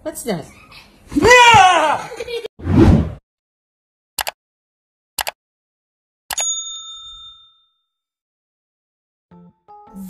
What's that?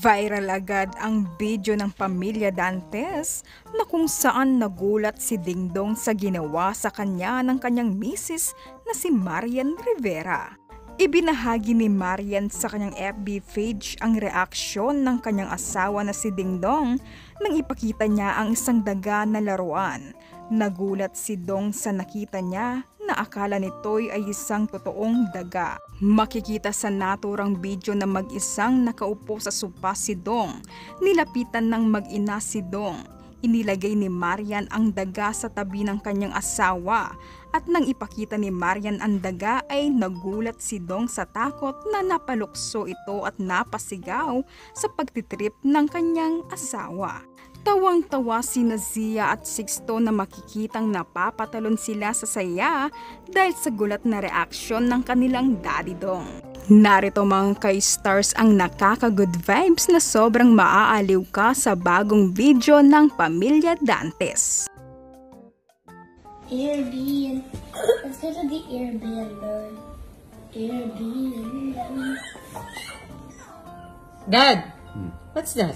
Viral agad ang video ng pamilya Dantes na kung saan nagulat si Dingdong sa ginawa sa kanya ng kanyang misis na si Marian Rivera. Ibinahagi ni Marian sa kanyang FB page ang reaksyon ng kanyang asawa na si Dingdong nang ipakita niya ang isang daga na laruan. Nagulat si Dong sa nakita niya na akala nito'y ay isang totoong daga. Makikita sa naturang video na mag-isang nakaupo sa sopa si Dong. Nilapitan ng mag-ina si Dong. Inilagay ni Marian ang daga sa tabi ng kanyang asawa at nang ipakita ni Marian ang daga ay nagulat si Dong sa takot na napalukso ito at napasigaw sa pagtitrip ng kanyang asawa. Tawang-tawa si Zia at Sixto na makikitang napapatalon sila sa saya dahil sa gulat na reaksyon ng kanilang daddy Dong. Narito mga ka-stars ang nakaka-good vibes na sobrang maaaliw ka sa bagong video ng Pamilya Dantes. Airbnb. Let's go to the Airbnb. Airbnb. Dad! What's that?